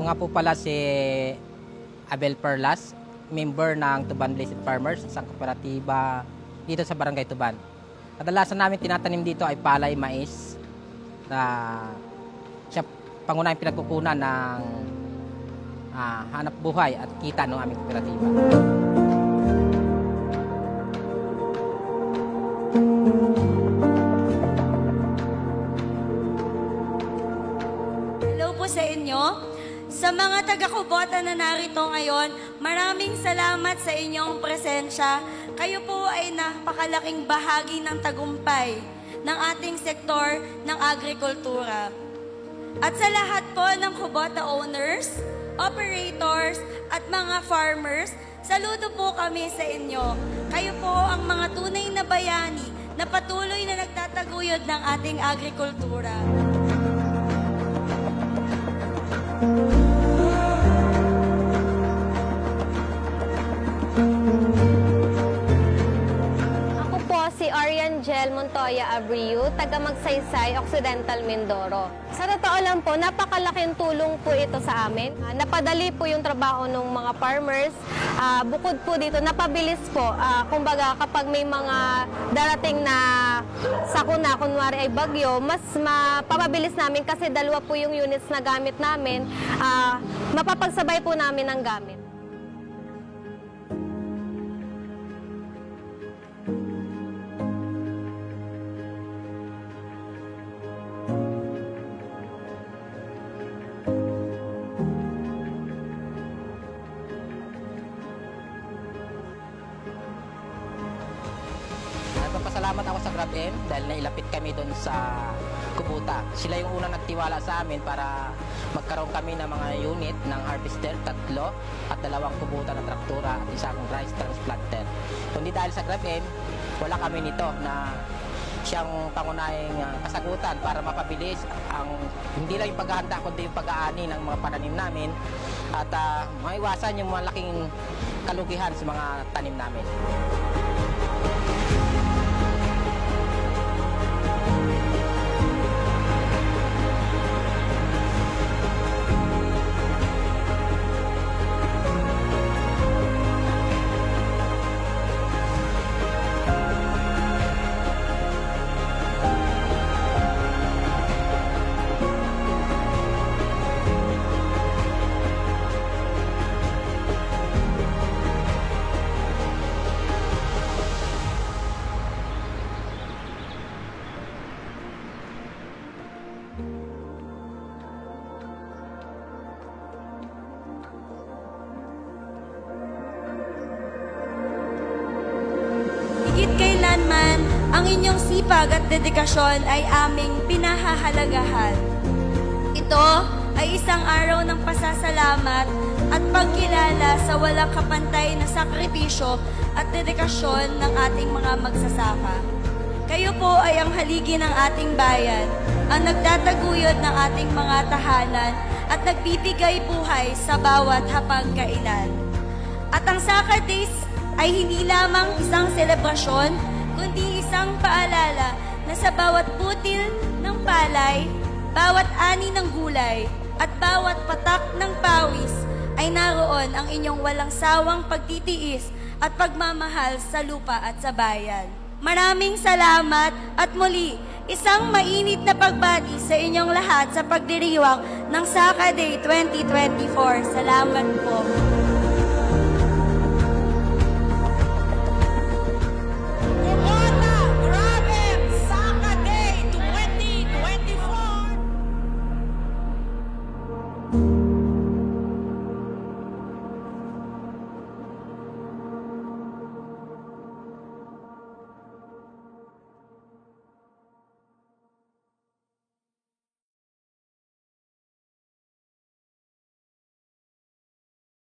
nga po pala si Abel Perlas, member ng Tuban Blessed Farmers, isang kooperatiba dito sa Barangay Tuban. Kadalasan namin tinatanim dito ay palay, mais, na siya pangunahing pinagkukunan ng hanap buhay at kita ng aming kooperatiba. Hello po sa inyo. Sa mga taga-Kubota na narito ngayon, maraming salamat sa inyong presensya. Kayo po ay napakalaking bahagi ng tagumpay ng ating sektor ng agrikultura. At sa lahat po ng Kubota owners, operators, at mga farmers, saludo po kami sa inyo. Kayo po ang mga tunay na bayani na patuloy na nagtataguyod ng ating agrikultura. Ako po si Ariangel Montoya Abreu, taga Magsaysay, Occidental, Mindoro. Sa totoo lang po, napakalaking tulong po ito sa amin. Napadali po yung trabaho ng mga farmers. Bukod po dito, napabilis po. Kumbaga, kapag may mga darating na sakuna, kunwari ay bagyo, mas mapapabilis namin kasi dalawa po yung units na gamit namin. Mapapagsabay po namin ang gamit. Nagpapasalamat ako sa GrabM dahil nailapit kami doon sa Kubota. Sila yung unang nagtiwala sa amin para magkaroon kami ng mga unit ng harvester, 3 at 2 Kubota na traktura at isang rice transplanter. Kundi dahil sa GrabM, wala kami nito na siyang pangunahing kasagutan para mapabilis ang hindi lang yung paghahanda kundi yung pag-aani ng mga pananim namin at maiwasan yung malaking kalugihan sa mga tanim namin. Higit kailanman, ang inyong sipag at dedikasyon ay aming pinahahalagahan. Ito ay isang araw ng pasasalamat at pagkilala sa walang kapantay na sakripisyo at dedikasyon ng ating mga magsasaka. Kayo po ay ang haligi ng ating bayan, ang nagtataguyod ng ating mga tahanan at nagbibigay buhay sa bawat hapagkailan. At ang Saka Days ay hindi lamang isang selebrasyon, kundi isang paalala na sa bawat butil ng palay, bawat ani ng gulay, at bawat patak ng pawis ay naroon ang inyong walang sawang pagtitiis at pagmamahal sa lupa at sa bayan. Maraming salamat at muli, isang mainit na pagbati sa inyong lahat sa pagdiriwang ng Saka Day 2024. Salamat po.